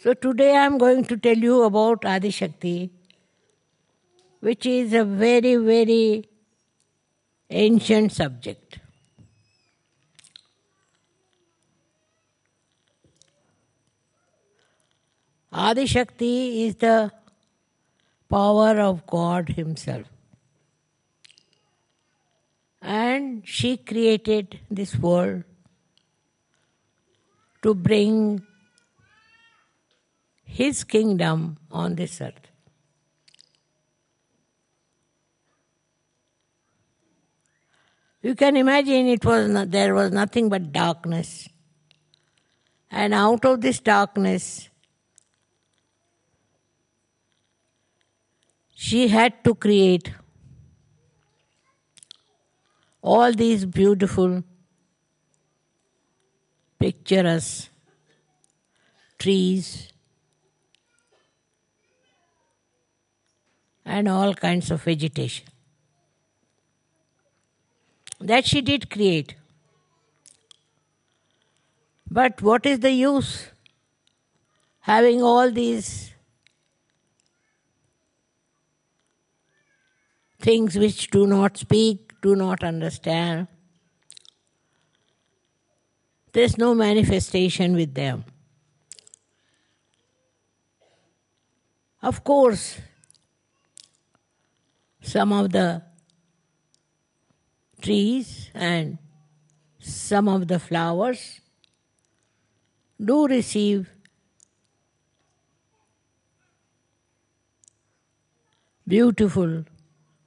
So today I am going to tell you about Adi Shakti, which is a very, very ancient subject. Adi Shakti is the power of God Himself. And she created this world to bring His kingdom on this earth. You can imagine there was nothing but darkness. And out of this darkness, she had to create all these beautiful, picturesque trees and all kinds of vegetation. That she did create. But what is the use having all these things which do not speak, do not understand? There's no manifestation with them. Of course, some of the trees and some of the flowers do receive beautiful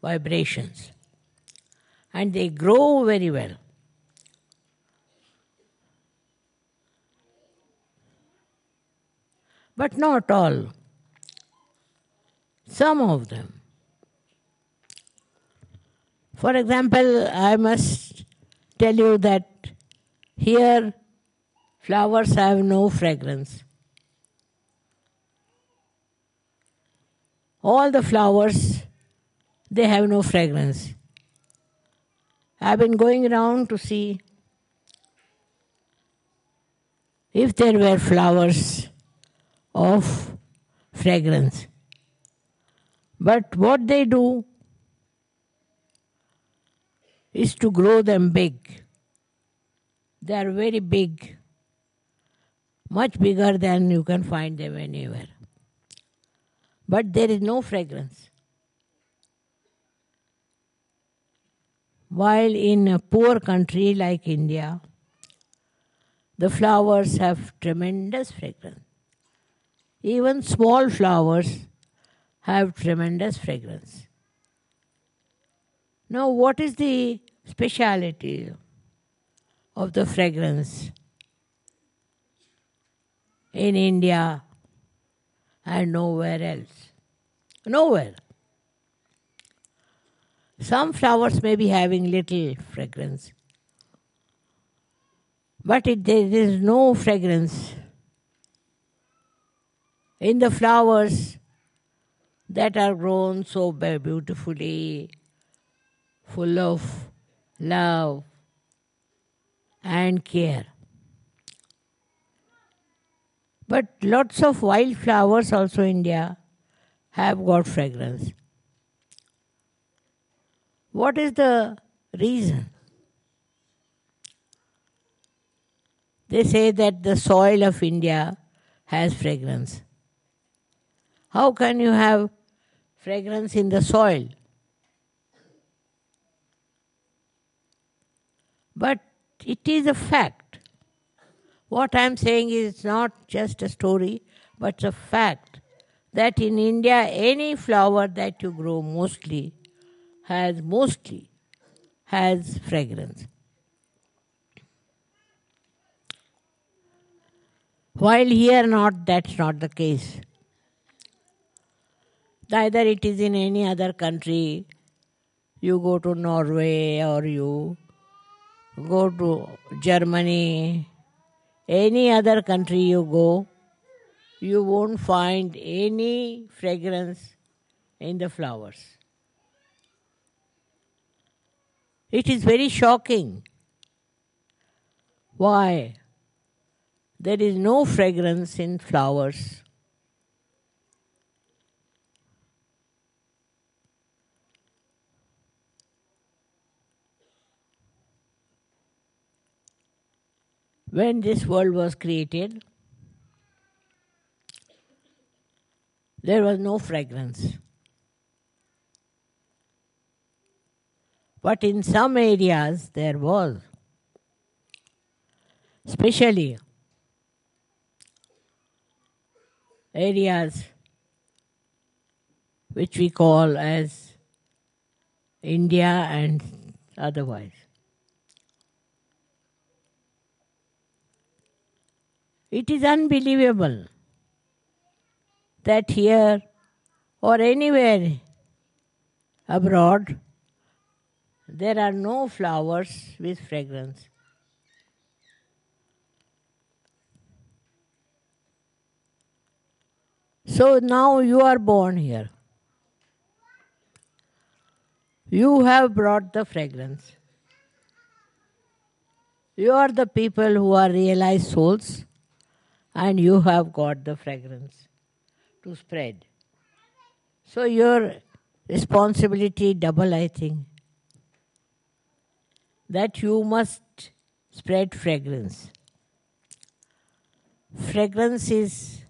vibrations and they grow very well. But not all. Some of them. For example, I must tell you that here flowers have no fragrance. All the flowers, they have no fragrance. I've been going around to see if there were flowers of fragrance. But what they do is to grow them big. They are very big, much bigger than you can find them anywhere. But there is no fragrance. While in a poor country like India, the flowers have tremendous fragrance. Even small flowers have tremendous fragrance. Now, what is the speciality of the fragrance in India and nowhere else? Nowhere. Some flowers may be having little fragrance, but there is no fragrance in the flowers that are grown so beautifully, full of love and care. But lots of wild flowers also in India have got fragrance. What is the reason? They say that the soil of India has fragrance. How can you have fragrance in the soil? But it is a fact. What I am saying is not just a story, but it's a fact that in India, any flower that you grow mostly has fragrance. While here that's not the case. Neither it is in any other country. You go to Norway or you go to Germany, any other country you go, you won't find any fragrance in the flowers. It is very shocking. Why? There is no fragrance in flowers When this world was created, there was no fragrance. But in some areas there was, especially areas which we call as India and otherwise. It is unbelievable that here or anywhere abroad there are no flowers with fragrance. So now you are born here. You have brought the fragrance. You are the people who are realized souls, and you have got the fragrance to spread. So your responsibility double, I think, that you must spread fragrance. Fragrance is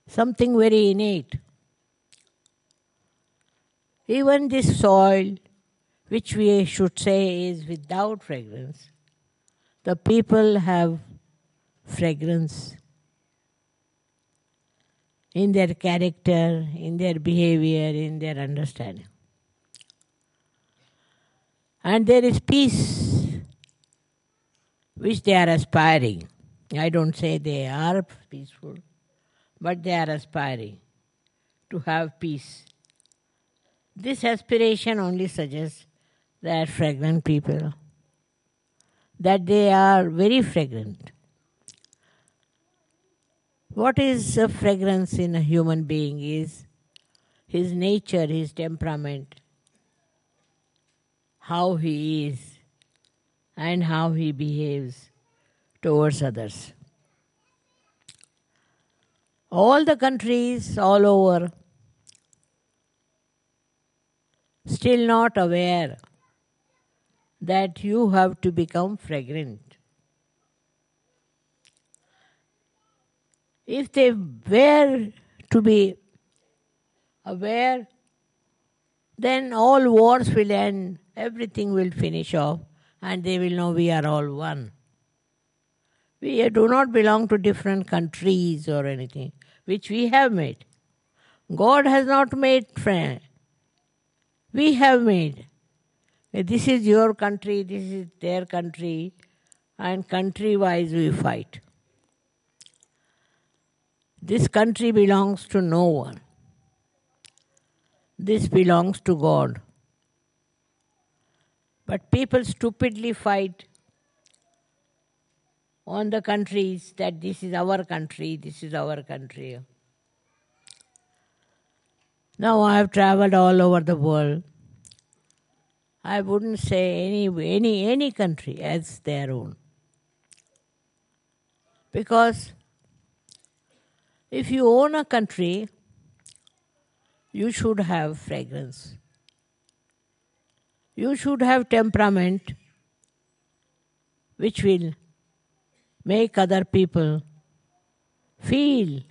something very innate. Even this soil, which we should say is without fragrance, the people have fragrance in their character, in their behavior, in their understanding. And there is peace which they are aspiring. I don't say they are peaceful, but they are aspiring to have peace. This aspiration only suggests that fragrant people, that they are very fragrant. What is a fragrance in a human being is his nature, his temperament, how he is, and how he behaves towards others. All the countries all over still not aware that you have to become fragrant. If they were to be aware, then all wars will end, everything will finish off, and they will know we are all one. We do not belong to different countries or anything, which we have made. God has not made friends. We have made. This is your country, this is their country, and country-wise we fight. This country belongs to no one. This belongs to God. But people stupidly fight on the countries that this is our country, this is our country. Now I have traveled all over the world. I wouldn't say any country as their own. Because if you own a country, you should have fragrance. You should have temperament which will make other people feel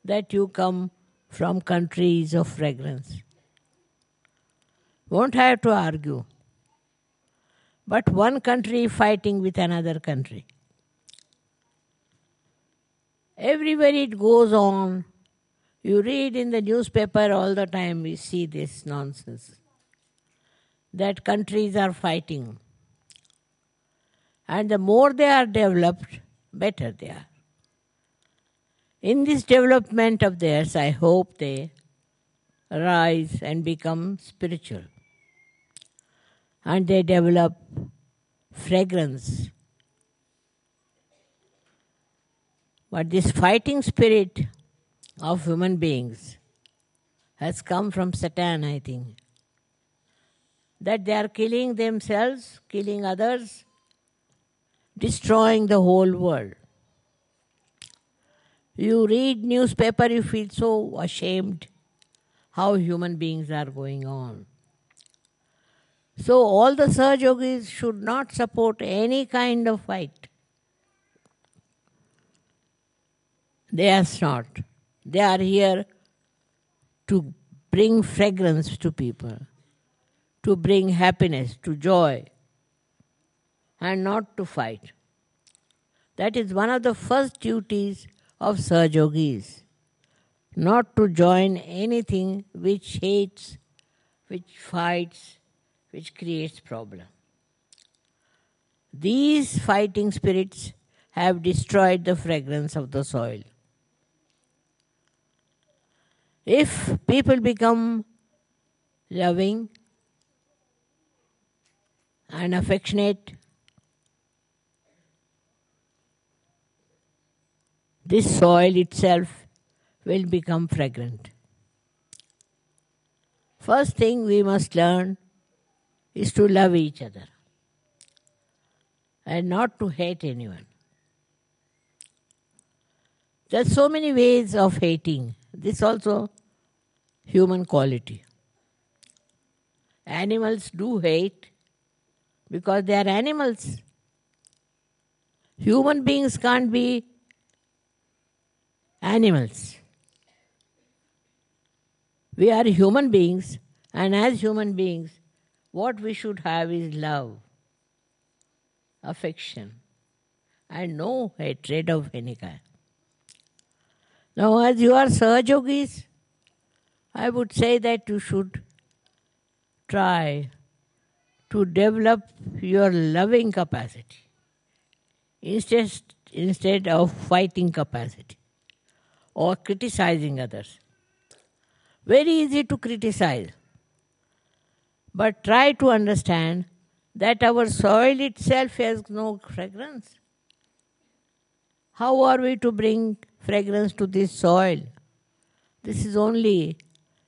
that you come from countries of fragrance. Won't have to argue. But one country fighting with another country. Everywhere it goes on, you read in the newspaper all the time, we see this nonsense. That countries are fighting. And the more they are developed, better they are. In this development of theirs, I hope they rise and become spiritual. And they develop fragrance. But this fighting spirit of human beings has come from Satan, I think. That they are killing themselves, killing others, destroying the whole world. You read newspaper, you feel so ashamed how human beings are going on. So all the Sahaja Yogis should not support any kind of fight. They are not. They are here to bring fragrance to people, to bring happiness, to joy, and not to fight. That is one of the first duties of Sahaja Yogis, not to join anything which hates, which fights, which creates problem. These fighting spirits have destroyed the fragrance of the soil. If people become loving and affectionate, this soil itself will become fragrant. First thing we must learn is to love each other and not to hate anyone. There are so many ways of hating. This also human quality. Animals do hate because they are animals. Human beings can't be animals. We are human beings, and as human beings, what we should have is love, affection, and no hatred of any kind. Now, as you are Sahaja Yogis, I would say that you should try to develop your loving capacity instead of fighting capacity or criticizing others. Very easy to criticize, but try to understand that our soil itself has no fragrance. How are we to bring fragrance to this soil? This is only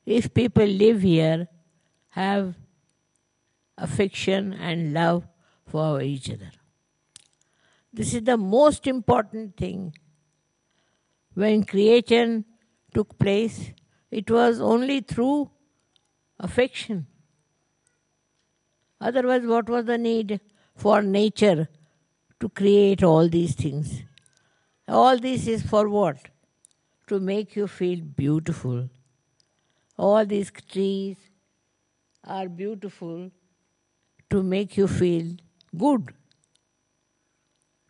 if people live here, have affection and love for each other. This is the most important thing. When creation took place, it was only through affection. Otherwise, what was the need for nature to create all these things? All this is for what? To make you feel beautiful. All these trees are beautiful to make you feel good,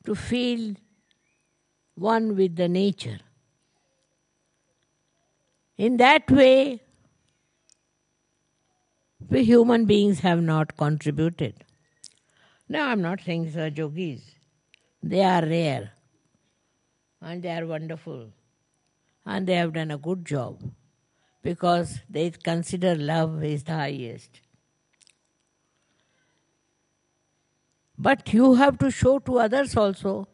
to feel one with the nature. In that way, we human beings have not contributed. Now, I'm not saying Sahaja Yogis. They are rare and they are wonderful and they have done a good job because they consider love is the highest. But you have to show to others also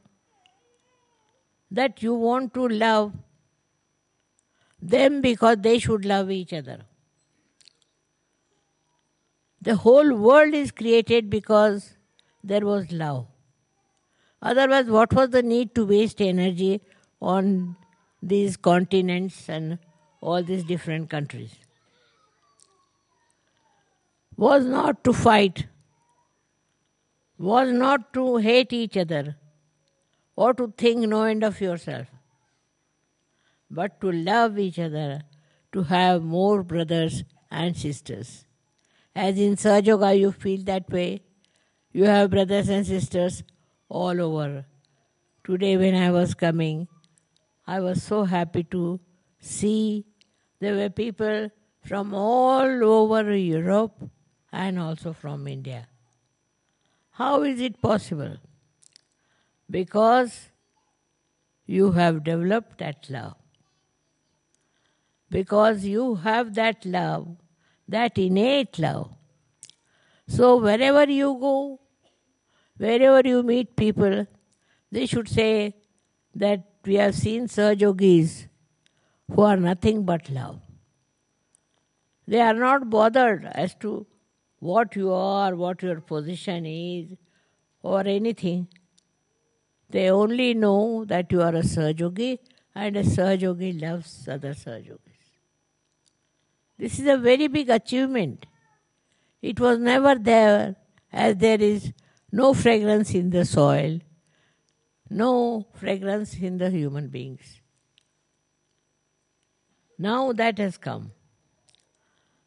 that you want to love them because they should love each other. The whole world is created because there was love. Otherwise, what was the need to waste energy on these continents and all these different countries? Was not to fight, was not to hate each other or to think no end of yourself, but to love each other, to have more brothers and sisters. As in Sahaja Yoga you feel that way, you have brothers and sisters all over. Today when I was coming, I was so happy to see there were people from all over Europe and also from India. How is it possible? Because you have developed that love. Because you have that love, that innate love. So wherever you go, wherever you meet people, they should say that we have seen Sahaja Yogis who are nothing but love. They are not bothered as to what you are, what your position is, or anything. They only know that you are a Sahaja Yogi and a Sahaja Yogi loves other Sahaja Yogis. This is a very big achievement. It was never there, as there is no fragrance in the soil, no fragrance in the human beings. Now that has come.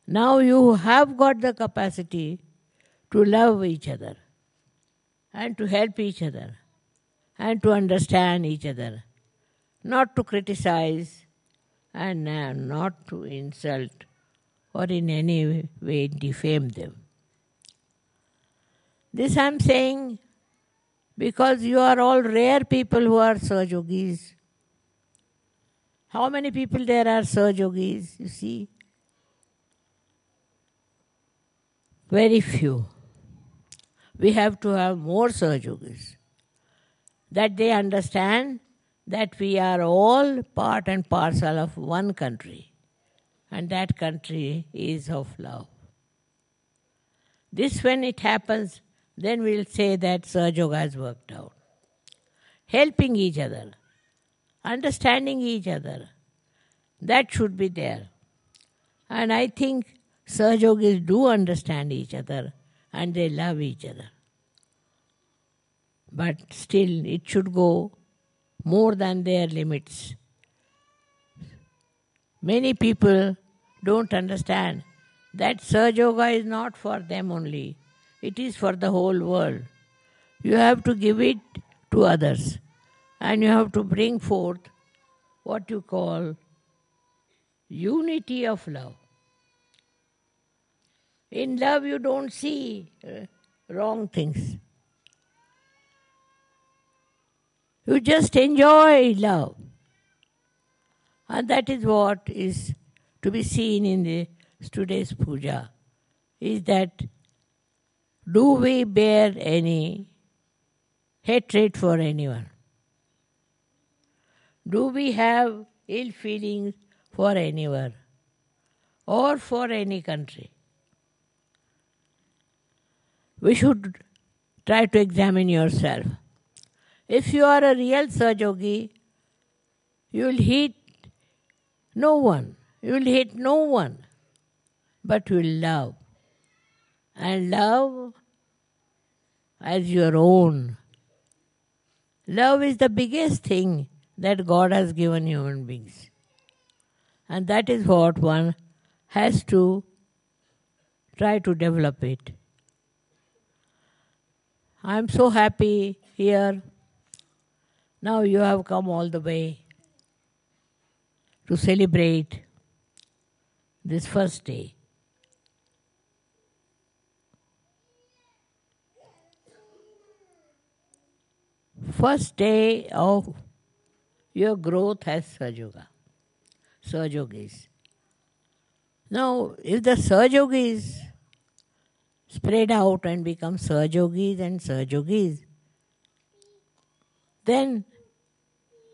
Now you have got the capacity to love each other and to help each other and to understand each other, not to criticize and not to insult or in any way defame them. This I am saying because you are all rare people who are Sahajogis. How many people there are Sahajogis, you see? Very few. We have to have more Sahajogis, that they understand that we are all part and parcel of one country, and that country is of love. This, when it happens, then we'll say that Sahajoga has worked out. Helping each other, understanding each other, that should be there. And I think Sahajogis do understand each other and they love each other. But still, it should go more than their limits. Many people don't understand that Sahajoga is not for them only. It is for the whole world. You have to give it to others. And you have to bring forth what you call unity of love. In love you don't see wrong things. You just enjoy love. And that is what is to be seen in today's puja, is that do we bear any hatred for anyone? Do we have ill feelings for anyone or for any country? We should try to examine yourself. If you are a real Sahajogi, you will hate no one. You will hate no one. But you will love. And love as your own. Love is the biggest thing that God has given human beings. And that is what one has to try to develop it. I am so happy here. Now you have come all the way to celebrate this first day. First day of your growth as Sahajogis. Now, if the Sahajogis spread out and become Sahajogis and Sahajogis, then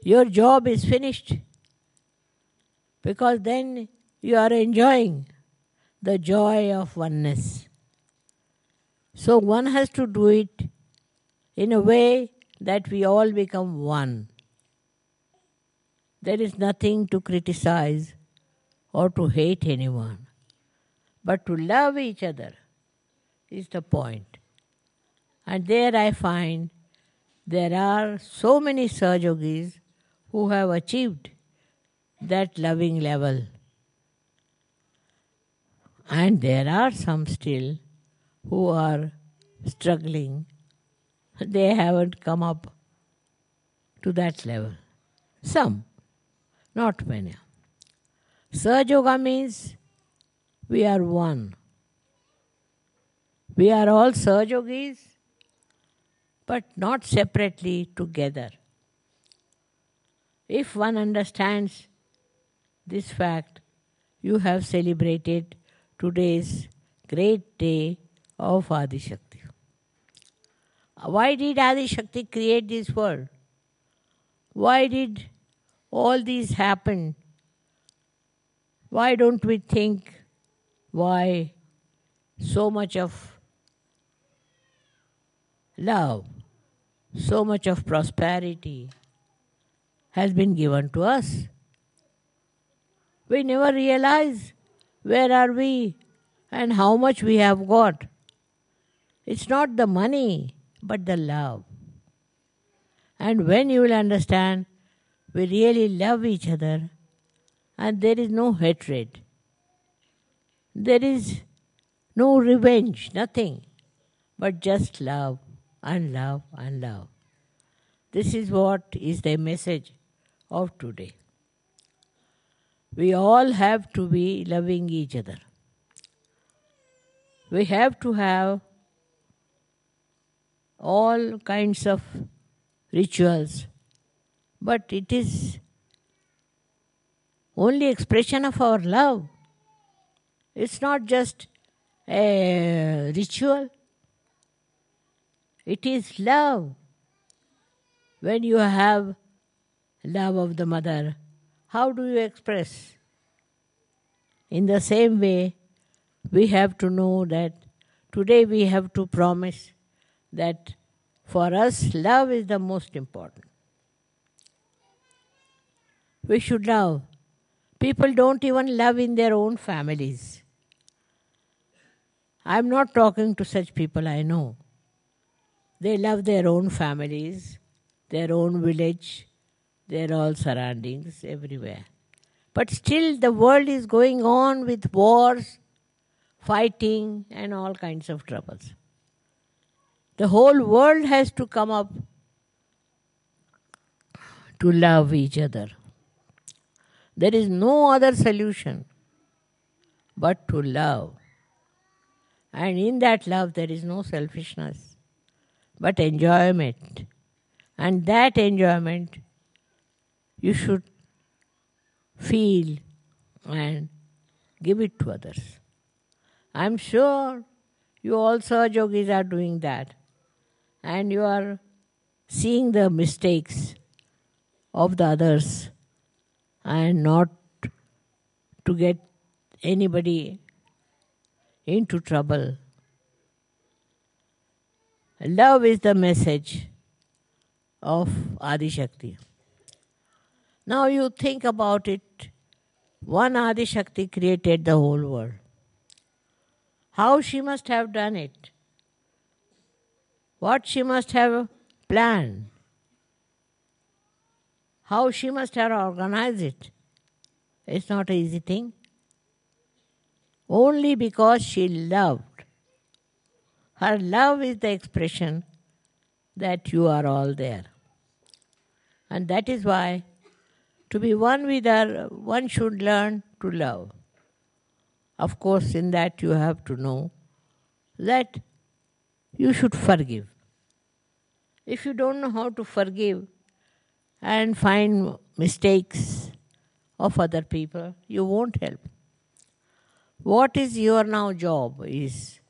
your job is finished. Because then you are enjoying the joy of oneness. So one has to do it in a way that we all become one. There is nothing to criticize or to hate anyone, but to love each other is the point. And there I find there are so many Sahajogis who have achieved that loving level. And there are some still who are struggling. They haven't come up to that level. Some, not many. Sahajoga means we are one. We are all Sahajogis, but not separately, together. If one understands this fact, you have celebrated today's great day of Adi Shakti. Why did Adi Shakti create this world? Why did all these happen? Why don't we think why so much of love, so much of prosperity has been given to us? We never realize where are we and how much we have got. It's not the money, but the love. And when you will understand, we really love each other and there is no hatred. There is no revenge, nothing, but just love and love and love. This is what is the message of today. We all have to be loving each other. We have to have all kinds of rituals, but it is only expression of our love. It's not just a ritual. It is love. When you have love of the mother, how do you express? In the same way, we have to know that today we have to promise that for us, love is the most important. We should love. People don't even love in their own families. I'm not talking to such people, I know. They love their own families, their own village, their all surroundings, everywhere. But still the world is going on with wars, fighting and all kinds of troubles. The whole world has to come up to love each other. There is no other solution but to love. And in that love there is no selfishness, but enjoyment. And that enjoyment you should feel and give it to others. I'm sure you also yogis are doing that. And you are seeing the mistakes of the others and not to get anybody into trouble. Love is the message of Adi Shakti. Now you think about it. One Adi Shakti created the whole world. How she must have done it? What she must have planned? How she must have organized it? It's not an easy thing. Only because she loved. Her love is the expression that you are all there. And that is why to be one with her, one should learn to love. Of course, in that you have to know that you should forgive. If you don't know how to forgive and find mistakes of other people, you won't help. What is your now job is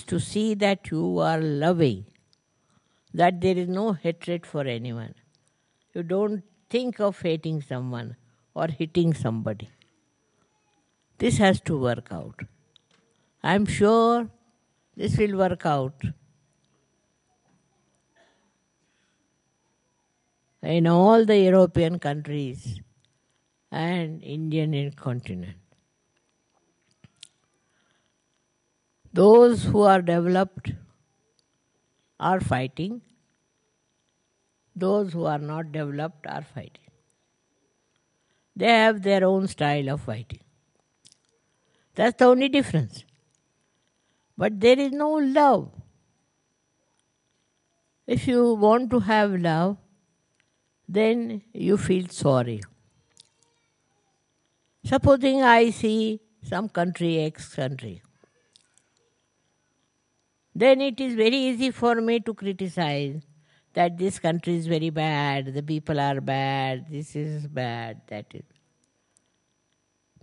to see that you are loving, that there is no hatred for anyone. You don't think of hating someone or hitting somebody. This has to work out. I'm sure this will work out in all the European countries and Indian continent. Those who are developed are fighting. Those who are not developed are fighting. They have their own style of fighting. That's the only difference. But there is no love. If you want to have love, then you feel sorry. Supposing I see some country, X country, then it is very easy for me to criticize that this country is very bad, the people are bad, this is bad, that is.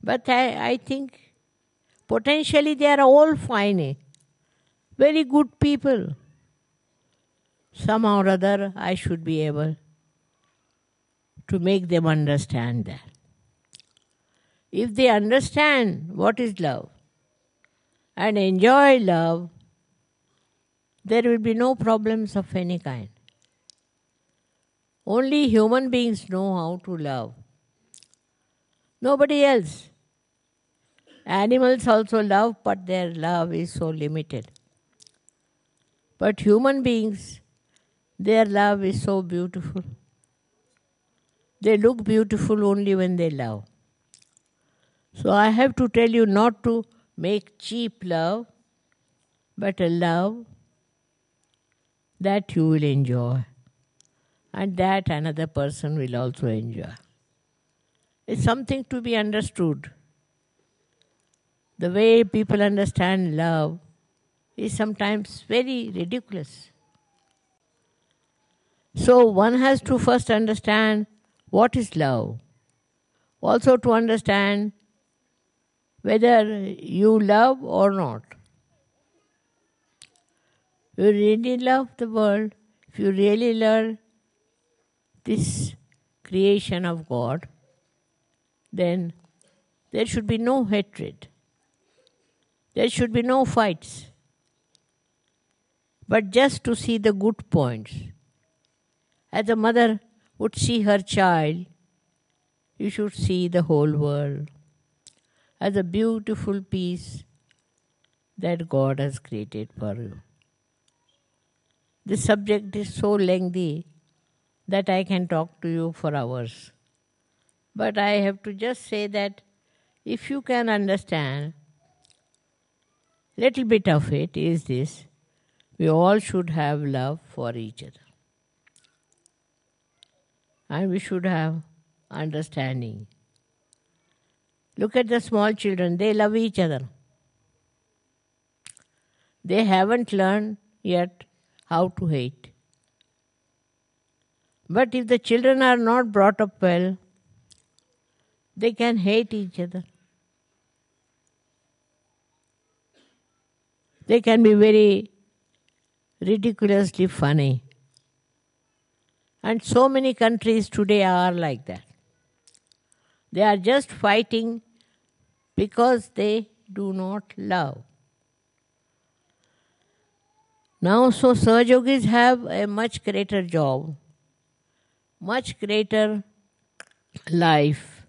But I think potentially they are all fine, very good people. Somehow or other I should be able to make them understand that. If they understand what is love and enjoy love, there will be no problems of any kind. Only human beings know how to love. Nobody else. Animals also love, but their love is so limited. But human beings, their love is so beautiful. They look beautiful only when they love. So I have to tell you not to make cheap love, but a love that you will enjoy and that another person will also enjoy. It's something to be understood. The way people understand love is sometimes very ridiculous. So one has to first understand what is love. Also to understand whether you love or not. You really love the world, if you really love this creation of God, then there should be no hatred. There should be no fights. But just to see the good points. As a mother would see her child, you should see the whole world as a beautiful piece that God has created for you. This subject is so lengthy that I can talk to you for hours. But I have to just say that if you can understand, little bit of it is this: we all should have love for each other. And we should have understanding. Look at the small children, they love each other. They haven't learned yet how to hate. But if the children are not brought up well, they can hate each other. They can be very ridiculously funny. And so many countries today are like that. They are just fighting because they do not love. Now, so Sahajogis have a much greater job, much greater life,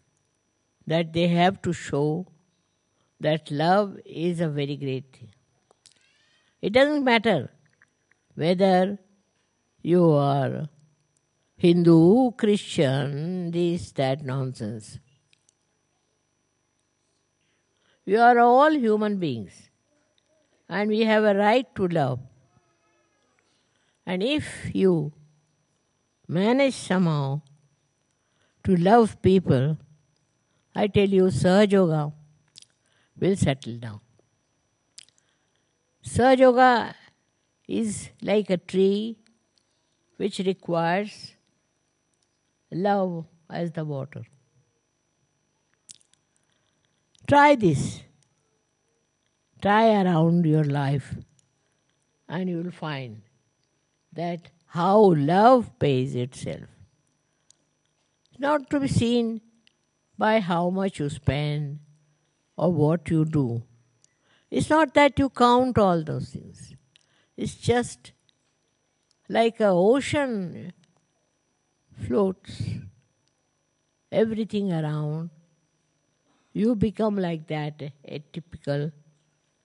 that they have to show that love is a very great thing. It doesn't matter whether you are Hindu, Christian, this, that nonsense. We are all human beings and we have a right to love. And if you manage somehow to love people, I tell you, Sahajoga will settle down. Sahajoga is like a tree which requires love as the water. Try this. Try around your life and you will find that how love pays itself. It's not to be seen by how much you spend or what you do. It's not that you count all those things. It's just like an ocean floats everything around. You become like that, a typical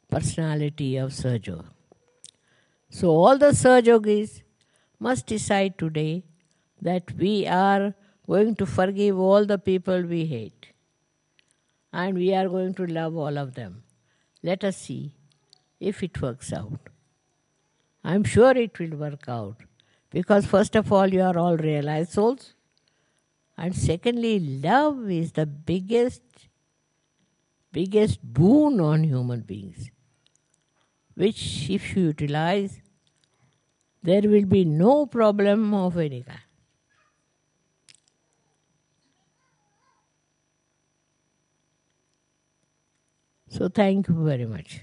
personality of Sahajoga. So all the Sahajogis must decide today that we are going to forgive all the people we hate. And we are going to love all of them. Let us see if it works out. I'm sure it will work out. Because first of all, you are all realized souls. And secondly, love is the biggest boon on human beings, which if you utilize, there will be no problem of any kind. So thank you very much.